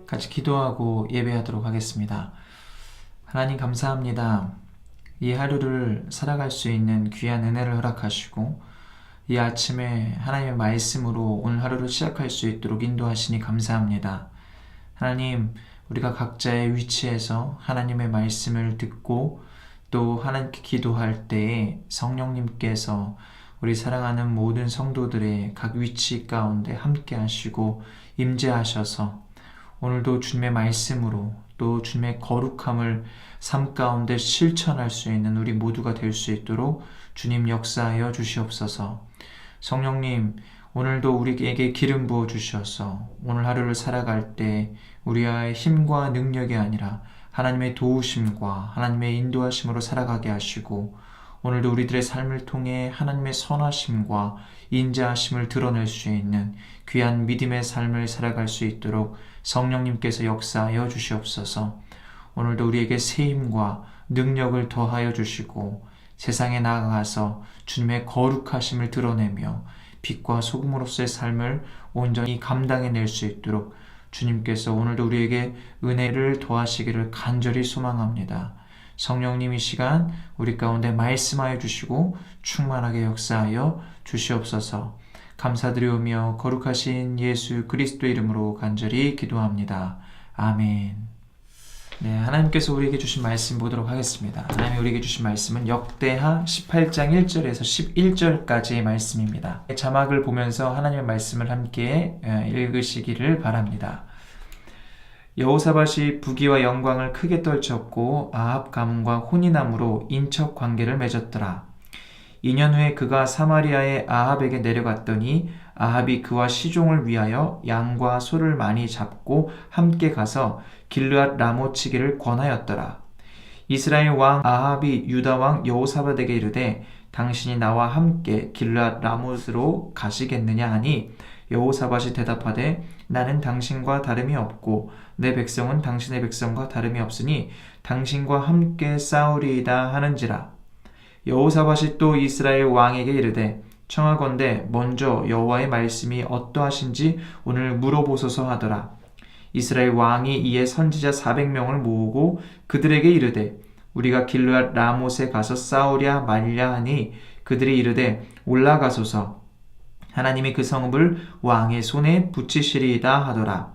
같이 기도하고 예배하도록 하겠습니다. 하나님 감사합니다. 이 하루를 살아갈 수 있는 귀한 은혜를 허락하시고 이 아침에 하나님의 말씀으로 오늘 하루를 시작할 수 있도록 인도하시니 감사합니다. 하나님, 우리가 각자의 위치에서 하나님의 말씀을 듣고 또 하나님께 기도할 때에 성령님께서 우리 사랑하는 모든 성도들의 각 위치 가운데 함께 하시고 임재하셔서 오늘도 주님의 말씀으로 또 주님의 거룩함을 삶 가운데 실천할 수 있는 우리 모두가 될 수 있도록 주님 역사하여 주시옵소서. 성령님, 오늘도 우리에게 기름 부어 주셔서 오늘 하루를 살아갈 때 우리의 힘과 능력이 아니라 하나님의 도우심과 하나님의 인도하심으로 살아가게 하시고 오늘도 우리들의 삶을 통해 하나님의 선하심과 인자하심을 드러낼 수 있는 귀한 믿음의 삶을 살아갈 수 있도록 성령님께서 역사하여 주시옵소서. 오늘도 우리에게 세임과 능력을 더하여 주시고 세상에 나아가서 주님의 거룩하심을 드러내며 빛과 소금으로서의 삶을 온전히 감당해낼 수 있도록 주님께서 오늘도 우리에게 은혜를 더하시기를 간절히 소망합니다. 성령님 이 시간 우리 가운데 말씀하여 주시고 충만하게 역사하여 주시옵소서. 감사드리오며 거룩하신 예수 그리스도 이름으로 간절히 기도합니다. 아멘. 네, 하나님께서 우리에게 주신 말씀 보도록 하겠습니다. 하나님이 우리에게 주신 말씀은 역대하 18장 1절에서 11절까지의 말씀입니다. 자막을 보면서 하나님의 말씀을 함께 읽으시기를 바랍니다. 여호사밧이 부귀와 영광을 크게 떨쳤고 아합 가문과 혼인함으로 인척 관계를 맺었더라. 2년 후에 그가 사마리아의 아합에게 내려갔더니 아합이 그와 시종을 위하여 양과 소를 많이 잡고 함께 가서 길르앗 라못 치기를 권하였더라. 이스라엘 왕 아합이 유다 왕 여호사밧에게 이르되 당신이 나와 함께 길르앗 라못으로 가시겠느냐 하니 여호사밧이 대답하되 나는 당신과 다름이 없고 내 백성은 당신의 백성과 다름이 없으니 당신과 함께 싸우리이다 하는지라. 여호사밧이 또 이스라엘 왕에게 이르되 청하건대 먼저 여호와의 말씀이 어떠하신지 오늘 물어보소서 하더라. 이스라엘 왕이 이에 선지자 400명을 모으고 그들에게 이르되 우리가 길르앗 라못에 가서 싸우랴 말랴 하니 그들이 이르되 올라가소서. 하나님이 그 성읍을 왕의 손에 붙이시리이다 하더라.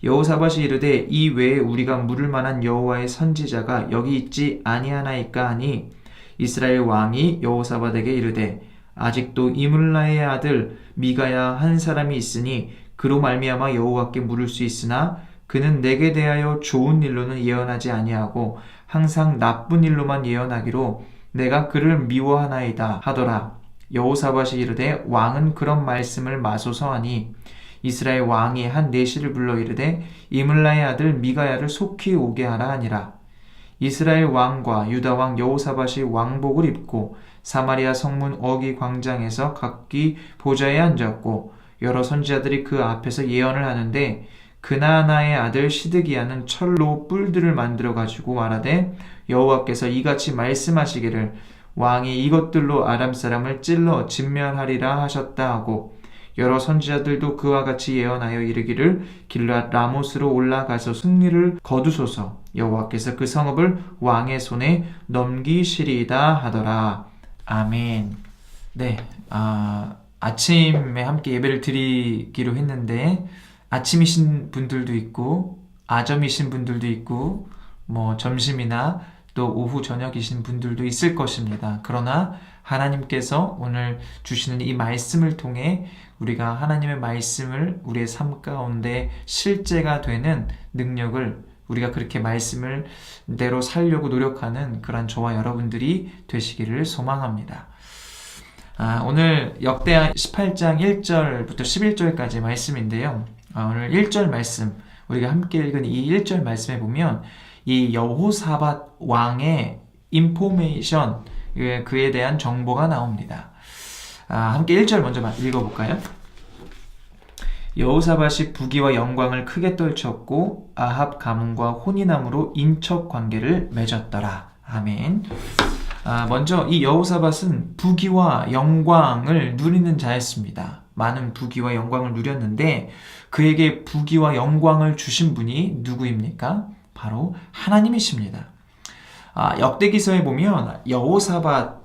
여호사밧이 이르되 이 외에 우리가 물을 만한 여호와의 선지자가 여기 있지 아니하나이까 하니 이스라엘 왕이 여호사밧에게 이르되 아직도 이물라의 아들 미가야 한 사람이 있으니 그로 말미암아 여호와께 물을 수 있으나 그는 내게 대하여 좋은 일로는 예언하지 아니하고 항상 나쁜 일로만 예언하기로 내가 그를 미워하나이다 하더라. 여호사밧이 이르되 왕은 그런 말씀을 마소서 하니 이스라엘 왕이 한 내시를 불러 이르되 이물라의 아들 미가야를 속히 오게 하라 하니라. 이스라엘 왕과 유다 왕 여호사밧이 왕복을 입고 사마리아 성문 어기 광장에서 각기 보좌에 앉았고 여러 선지자들이 그 앞에서 예언을 하는데 그나나의 아들 시드기야는 철로 뿔들을 만들어 가지고 말하되 여호와께서 이같이 말씀하시기를 왕이 이것들로 아람 사람을 찔러 진멸하리라 하셨다 하고 여러 선지자들도 그와 같이 예언하여 이르기를 길르앗 라못으로 올라가서 승리를 거두소서. 여호와께서 그 성읍을 왕의 손에 넘기시리이다 하더라. 아멘. 네, 아침에 함께 예배를 드리기로 했는데 아침이신 분들도 있고 아점이신 분들도 있고 점심이나 또 오후 저녁이신 분들도 있을 것입니다. 그러나 하나님께서 오늘 주시는 이 말씀을 통해 우리가 하나님의 말씀을 우리의 삶 가운데 실제가 되는 능력을 우리가 그렇게 말씀을 대로 살려고 노력하는 그런 저와 여러분들이 되시기를 소망합니다. 오늘 역대하 18장 1절부터 11절까지 말씀인데요. 오늘 1절 말씀, 우리가 함께 읽은 이 1절 말씀에 보면 이 여호사밧 왕의 인포메이션, 그에 대한 정보가 나옵니다. 함께 1절 먼저 읽어볼까요? 여호사밧이 부귀와 영광을 크게 떨쳤고 아합 가문과 혼인함으로 인척 관계를 맺었더라. 아멘. 먼저 이 여호사밧은 부귀와 영광을 누리는 자였습니다. 많은 부귀와 영광을 누렸는데 그에게 부귀와 영광을 주신 분이 누구입니까? 바로 하나님이십니다. 역대기서에 보면 여호사밧이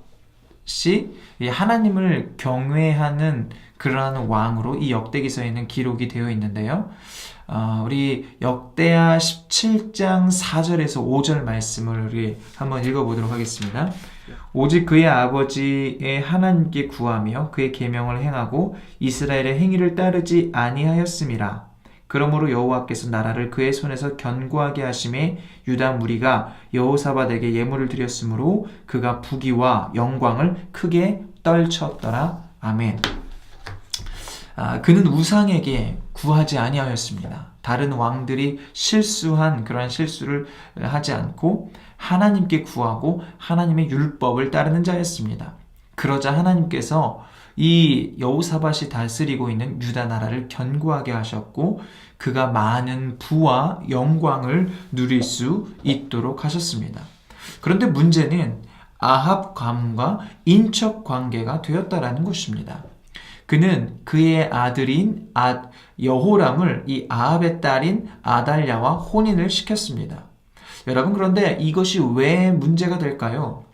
하나님을 경외하는 그러한 왕으로 이 역대기서에는 기록이 되어 있는데요. 우리 역대하 17장 4절에서 5절 말씀을 우리 한번 읽어보도록 하겠습니다. 오직 그의 아버지의 하나님께 구하며 그의 계명을 행하고 이스라엘의 행위를 따르지 아니하였음이라. 그러므로 여호와께서 나라를 그의 손에서 견고하게 하심에 유다 무리가 여호사밧에게 예물을 드렸으므로 그가 부귀와 영광을 크게 떨쳤더라. 아멘. 그는 우상에게 구하지 아니하였습니다. 다른 왕들이 실수한 그러한 실수를 하지 않고 하나님께 구하고 하나님의 율법을 따르는 자였습니다. 그러자 하나님께서 이 여호사밧이 다스리고 있는 유다 나라를 견고하게 하셨고 그가 많은 부와 영광을 누릴 수 있도록 하셨습니다. 그런데 문제는 아합 가문과 인척 관계가 되었다라는 것입니다. 그는 그의 아들인 여호람을 이 아합의 딸인 아달랴와 혼인을 시켰습니다. 여러분, 그런데 이것이 왜 문제가 될까요?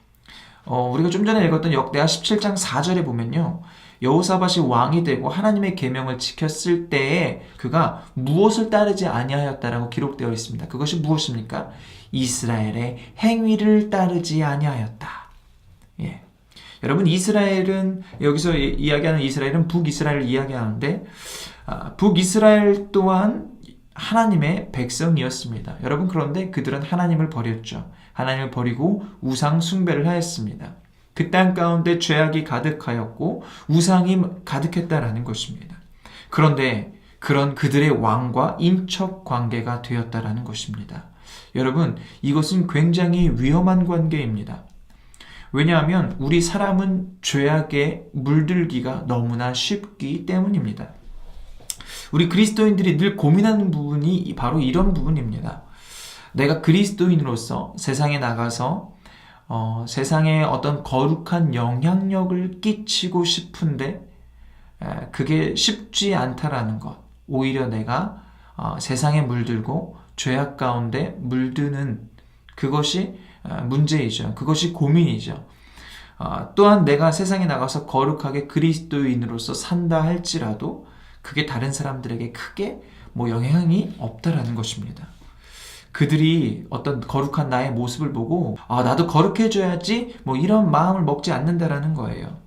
우리가 좀 전에 읽었던 역대하 17장 4절에 보면요. 여호사밧이 왕이 되고 하나님의 계명을 지켰을 때에 그가 무엇을 따르지 아니하였다라고 기록되어 있습니다. 그것이 무엇입니까? 이스라엘의 행위를 따르지 아니하였다. 예. 여러분, 이스라엘은 여기서 이야기하는 이스라엘은 북이스라엘을 이야기하는데 북이스라엘 또한 하나님의 백성이었습니다. 여러분, 그런데 그들은 하나님을 버렸죠. 하나님을 버리고 우상 숭배를 하였습니다. 그 땅 가운데 죄악이 가득하였고 우상이 가득했다라는 것입니다. 그런데 그런 그들의 왕과 인척 관계가 되었다라는 것입니다. 여러분, 이것은 굉장히 위험한 관계입니다. 왜냐하면 우리 사람은 죄악에 물들기가 너무나 쉽기 때문입니다. 우리 그리스도인들이 늘 고민하는 부분이 바로 이런 부분입니다. 내가 그리스도인으로서 세상에 나가서 세상에 어떤 거룩한 영향력을 끼치고 싶은데 그게 쉽지 않다라는 것. 오히려 내가 세상에 물들고 죄악 가운데 물드는 그것이 문제이죠. 그것이 고민이죠. 또한 내가 세상에 나가서 거룩하게 그리스도인으로서 산다 할지라도 그게 다른 사람들에게 크게 영향이 없다라는 것입니다. 그들이 어떤 거룩한 나의 모습을 보고 나도 거룩해져야지 이런 마음을 먹지 않는다라는 거예요.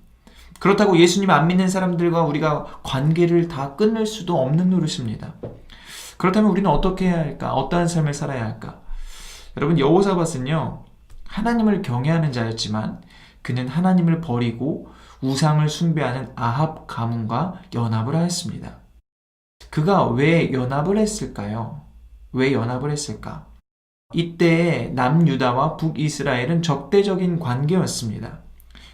그렇다고 예수님 안 믿는 사람들과 우리가 관계를 다 끊을 수도 없는 노릇입니다. 그렇다면 우리는 어떻게 해야 할까? 어떠한 삶을 살아야 할까? 여러분, 여호사밧은요, 하나님을 경외하는 자였지만 그는 하나님을 버리고 우상을 숭배하는 아합 가문과 연합을 하였습니다. 그가 왜 연합을 했을까요? 왜 연합을 했을까? 이때 남유다와 북이스라엘은 적대적인 관계였습니다.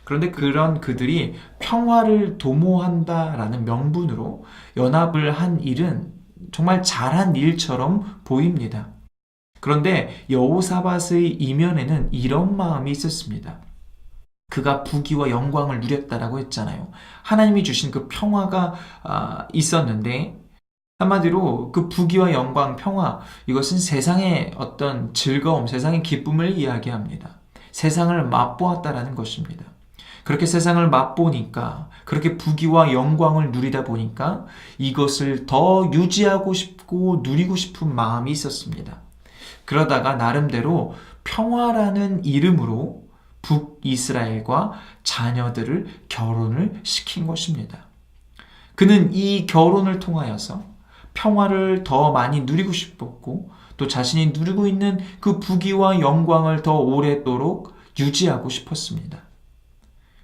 그런데 그런 그들이 평화를 도모한다라는 명분으로 연합을 한 일은 정말 잘한 일처럼 보입니다. 그런데 여호사밧의 이면에는 이런 마음이 있었습니다. 그가 부귀와 영광을 누렸다라고 했잖아요. 하나님이 주신 그 평화가 있었는데 한마디로 그 부귀와 영광, 평화, 이것은 세상의 어떤 즐거움, 세상의 기쁨을 이야기합니다. 세상을 맛보았다라는 것입니다. 그렇게 세상을 맛보니까, 그렇게 부귀와 영광을 누리다 보니까 이것을 더 유지하고 싶고 누리고 싶은 마음이 있었습니다. 그러다가 나름대로 평화라는 이름으로 북이스라엘과 자녀들을 결혼을 시킨 것입니다. 그는 이 결혼을 통하여서 평화를 더 많이 누리고 싶었고 또 자신이 누리고 있는 그 부귀와 영광을 더 오래도록 유지하고 싶었습니다.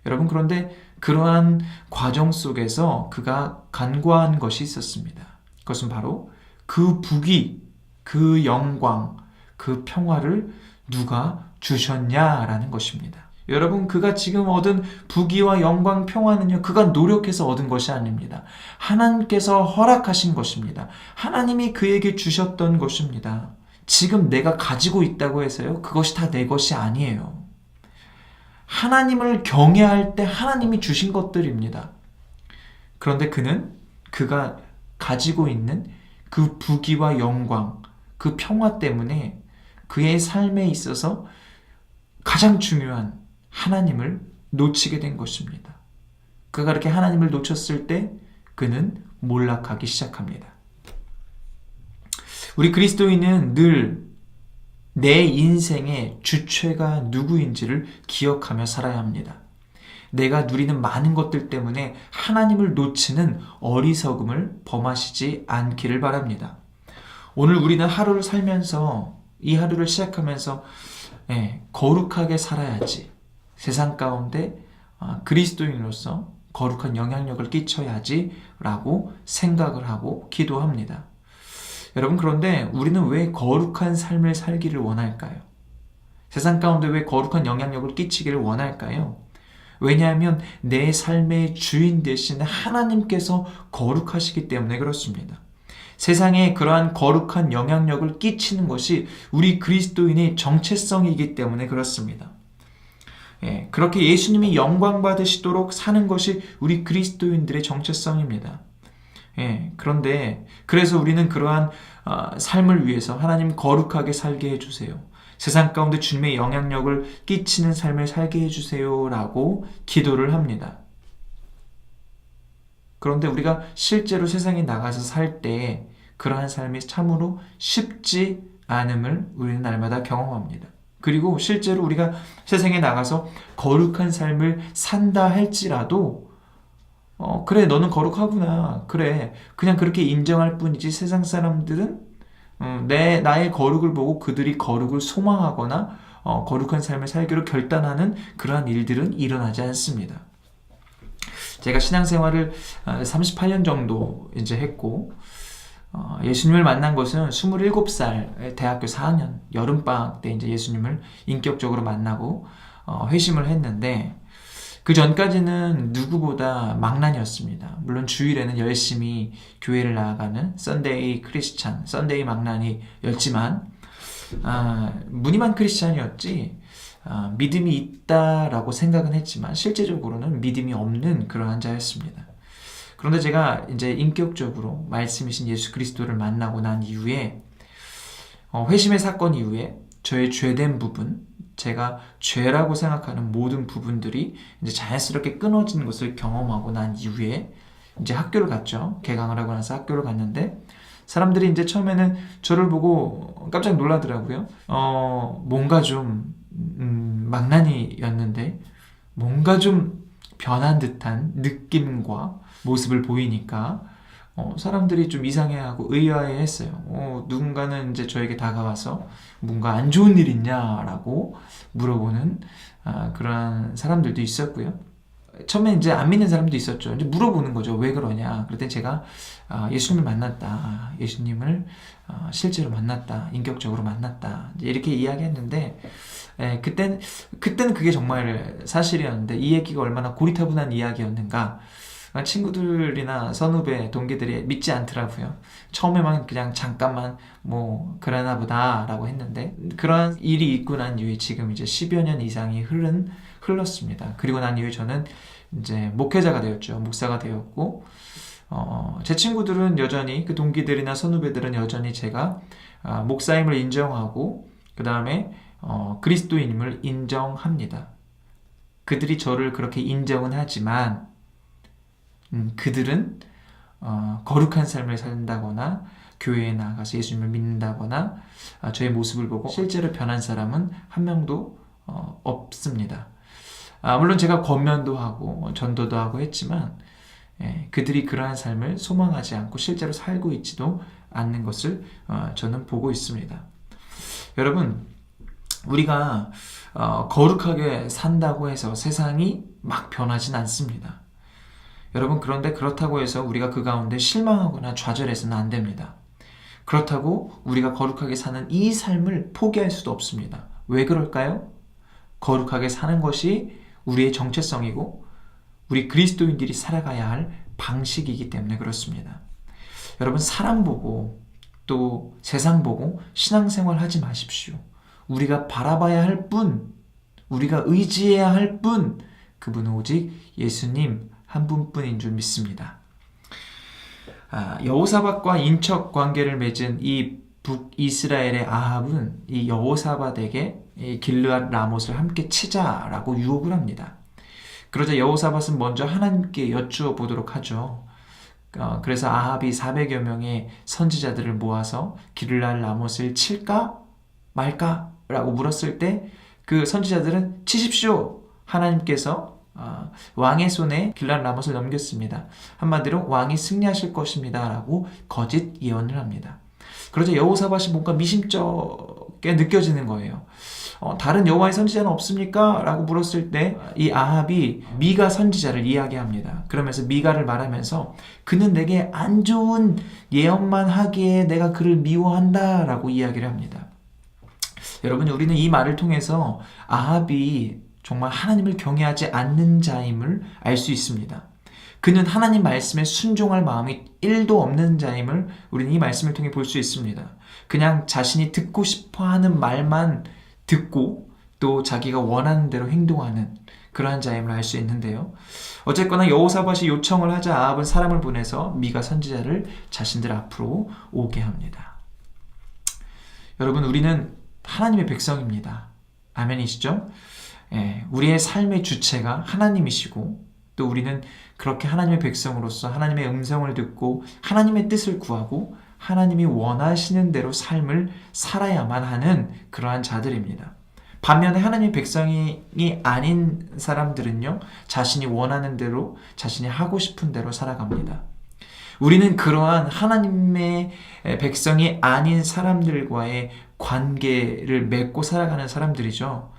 여러분, 그런데 그러한 과정 속에서 그가 간과한 것이 있었습니다. 그것은 바로 그 부귀, 그 영광, 그 평화를 누가 주셨냐라는 것입니다. 여러분, 그가 지금 얻은 부귀와 영광, 평화는요, 그가 노력해서 얻은 것이 아닙니다. 하나님께서 허락하신 것입니다. 하나님이 그에게 주셨던 것입니다. 지금 내가 가지고 있다고 해서요, 그것이 다 내 것이 아니에요. 하나님을 경외할 때 하나님이 주신 것들입니다. 그런데 그가 가지고 있는 그 부귀와 영광, 그 평화 때문에 그의 삶에 있어서 가장 중요한 하나님을 놓치게 된 것입니다. 그가 그렇게 하나님을 놓쳤을 때 그는 몰락하기 시작합니다. 우리 그리스도인은 늘 내 인생의 주체가 누구인지를 기억하며 살아야 합니다. 내가 누리는 많은 것들 때문에 하나님을 놓치는 어리석음을 범하시지 않기를 바랍니다. 오늘 우리는 하루를 살면서 이 하루를 시작하면서 거룩하게 살아야지, 세상 가운데 그리스도인으로서 거룩한 영향력을 끼쳐야지 라고 생각을 하고 기도합니다. 여러분, 그런데 우리는 왜 거룩한 삶을 살기를 원할까요? 세상 가운데 왜 거룩한 영향력을 끼치기를 원할까요? 왜냐하면 내 삶의 주인 되신 하나님께서 거룩하시기 때문에 그렇습니다. 세상에 그러한 거룩한 영향력을 끼치는 것이 우리 그리스도인의 정체성이기 때문에 그렇습니다. 그렇게 예수님이 영광 받으시도록 사는 것이 우리 그리스도인들의 정체성입니다. 그런데 그래서 우리는 그러한 삶을 위해서 하나님 거룩하게 살게 해주세요. 세상 가운데 주님의 영향력을 끼치는 삶을 살게 해주세요 라고 기도를 합니다. 그런데 우리가 실제로 세상에 나가서 살 때 그러한 삶이 참으로 쉽지 않음을 우리는 날마다 경험합니다. 그리고 실제로 우리가 세상에 나가서 거룩한 삶을 산다 할지라도 그래, 너는 거룩하구나. 그래, 그냥 그렇게 인정할 뿐이지 세상 사람들은 나의 거룩을 보고 그들이 거룩을 소망하거나 거룩한 삶을 살기로 결단하는 그러한 일들은 일어나지 않습니다. 제가 신앙생활을 38년 정도 이제 했고 예수님을 만난 것은 27살 대학교 4학년 여름방학 때 이제 예수님을 인격적으로 만나고 회심을 했는데 그 전까지는 누구보다 망난이었습니다. 물론 주일에는 열심히 교회를 나아가는 썬데이 크리스찬, 썬데이 망난이였지만 무늬만 크리스찬이었지 믿음이 있다라고 생각은 했지만 실제적으로는 믿음이 없는 그러한 자였습니다. 그런데 제가 이제 인격적으로 말씀이신 예수 그리스도를 만나고 난 이후에 회심의 사건 이후에 저의 죄된 부분, 제가 죄라고 생각하는 모든 부분들이 이제 자연스럽게 끊어지는 것을 경험하고 난 이후에 이제 학교를 갔죠. 개강을 하고 나서 학교를 갔는데 사람들이 이제 처음에는 저를 보고 깜짝 놀라더라고요. 뭔가 좀 망나니였는데 뭔가 좀 변한 듯한 느낌과 모습을 보이니까 사람들이 좀 이상해하고 의아해했어요. 누군가는 이제 저에게 다가와서 뭔가 안 좋은 일 있냐라고 물어보는 그런 사람들도 있었고요. 처음에 이제 안 믿는 사람도 있었죠. 이제 물어보는 거죠. 왜 그러냐. 그랬더니 제가 예수님을 만났다. 예수님을 실제로 만났다. 인격적으로 만났다. 이렇게 이야기했는데 그때는 그게 정말 사실이었는데 이 얘기가 얼마나 고리타분한 이야기였는가. 친구들이나 선후배, 동기들이 믿지 않더라고요. 처음에만 그냥 잠깐만 그러나 보다 라고 했는데 그런 일이 있고 난 이후에 지금 이제 10여 년 이상이 흘렀습니다. 그리고 난 이후에 저는 이제 목회자가 되었죠. 목사가 되었고 제 친구들은 여전히 그 동기들이나 선후배들은 여전히 제가 목사임을 인정하고 그 다음에 그리스도인임을 인정합니다. 그들이 저를 그렇게 인정은 하지만 그들은 거룩한 삶을 산다거나 교회에 나가서 예수님을 믿는다거나 저의 모습을 보고 실제로 변한 사람은 한 명도 없습니다. 물론 제가 권면도 하고 전도도 하고 했지만 그들이 그러한 삶을 소망하지 않고 실제로 살고 있지도 않는 것을 저는 보고 있습니다. 여러분, 우리가 거룩하게 산다고 해서 세상이 막 변하진 않습니다. 여러분, 그런데 그렇다고 해서 우리가 그 가운데 실망하거나 좌절해서는 안 됩니다. 그렇다고 우리가 거룩하게 사는 이 삶을 포기할 수도 없습니다. 왜 그럴까요? 거룩하게 사는 것이 우리의 정체성이고 우리 그리스도인들이 살아가야 할 방식이기 때문에 그렇습니다. 여러분, 사람 보고 또 세상 보고 신앙생활 하지 마십시오. 우리가 바라봐야 할 분, 우리가 의지해야 할 분, 그분은 오직 예수님 한 분뿐인 줄 믿습니다. 여호사밧과 인척 관계를 맺은 이 북이스라엘의 아합은 이 여호사밧에게 이 길르앗 라못을 함께 치자라고 유혹을 합니다. 그러자 여호사밧은 먼저 하나님께 여쭈어 보도록 하죠. 그래서 아합이 400여 명의 선지자들을 모아서 길르앗 라못을 칠까 말까? 라고 물었을 때 그 선지자들은 치십시오! 하나님께서 왕의 손에 길르앗 라못을 넘겼습니다. 한마디로 왕이 승리하실 것입니다. 라고 거짓 예언을 합니다. 그러자 여호사밧이 뭔가 미심쩍게 느껴지는 거예요. 다른 여호와의 선지자는 없습니까? 라고 물었을 때 이 아합이 미가 선지자를 이야기합니다. 그러면서 미가를 말하면서 그는 내게 안 좋은 예언만 하기에 내가 그를 미워한다 라고 이야기를 합니다. 여러분, 우리는 이 말을 통해서 아합이 정말 하나님을 경외하지 않는 자임을 알 수 있습니다. 그는 하나님 말씀에 순종할 마음이 1도 없는 자임을 우리는 이 말씀을 통해 볼 수 있습니다. 그냥 자신이 듣고 싶어하는 말만 듣고 또 자기가 원하는 대로 행동하는 그러한 자임을 알 수 있는데요. 어쨌거나 여호사밧이 요청을 하자 아합은 사람을 보내서 미가 선지자를 자신들 앞으로 오게 합니다. 여러분, 우리는 하나님의 백성입니다. 아멘이시죠? 우리의 삶의 주체가 하나님이시고 또 우리는 그렇게 하나님의 백성으로서 하나님의 음성을 듣고 하나님의 뜻을 구하고 하나님이 원하시는 대로 삶을 살아야만 하는 그러한 자들입니다. 반면에 하나님의 백성이 아닌 사람들은요, 자신이 원하는 대로 자신이 하고 싶은 대로 살아갑니다. 우리는 그러한 하나님의 백성이 아닌 사람들과의 관계를 맺고 살아가는 사람들이죠.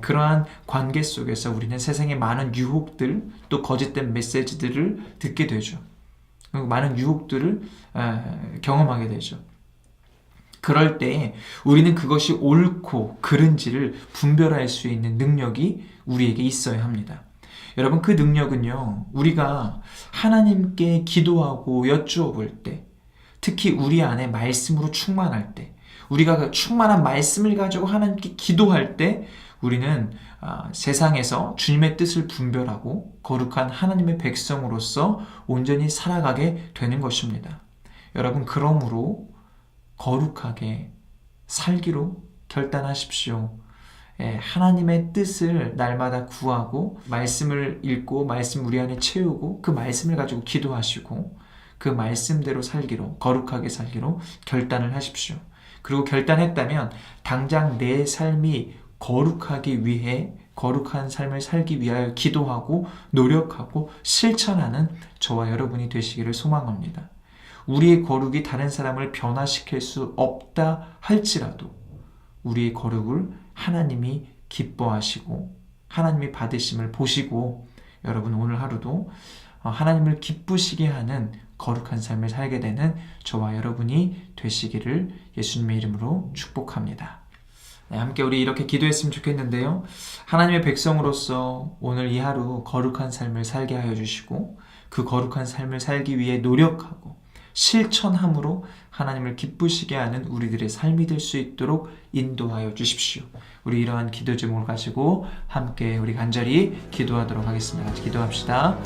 그러한 관계 속에서 우리는 세상의 많은 유혹들 또 거짓된 메시지들을 듣게 되죠. 많은 유혹들을 경험하게 되죠. 그럴 때 우리는 그것이 옳고 그른지를 분별할 수 있는 능력이 우리에게 있어야 합니다. 여러분, 그 능력은요, 우리가 하나님께 기도하고 여쭈어 볼 때, 특히 우리 안에 말씀으로 충만할 때, 우리가 그 충만한 말씀을 가지고 하나님께 기도할 때 우리는 세상에서 주님의 뜻을 분별하고 거룩한 하나님의 백성으로서 온전히 살아가게 되는 것입니다. 여러분, 그러므로 거룩하게 살기로 결단하십시오. 하나님의 뜻을 날마다 구하고 말씀을 읽고 말씀 우리 안에 채우고 그 말씀을 가지고 기도하시고 그 말씀대로 살기로, 거룩하게 살기로 결단을 하십시오. 그리고 결단했다면 당장 내 삶이 거룩하기 위해 거룩한 삶을 살기 위하여 기도하고 노력하고 실천하는 저와 여러분이 되시기를 소망합니다. 우리의 거룩이 다른 사람을 변화시킬 수 없다 할지라도 우리의 거룩을 하나님이 기뻐하시고 하나님이 받으심을 보시고 여러분 오늘 하루도 하나님을 기쁘시게 하는 거룩한 삶을 살게 되는 저와 여러분이 되시기를 예수님의 이름으로 축복합니다. 함께 우리 이렇게 기도했으면 좋겠는데요. 하나님의 백성으로서 오늘 이 하루 거룩한 삶을 살게 하여 주시고 그 거룩한 삶을 살기 위해 노력하고 실천함으로 하나님을 기쁘시게 하는 우리들의 삶이 될 수 있도록 인도하여 주십시오. 우리 이러한 기도 제목을 가지고 함께 우리 간절히 기도하도록 하겠습니다. 같이 기도합시다.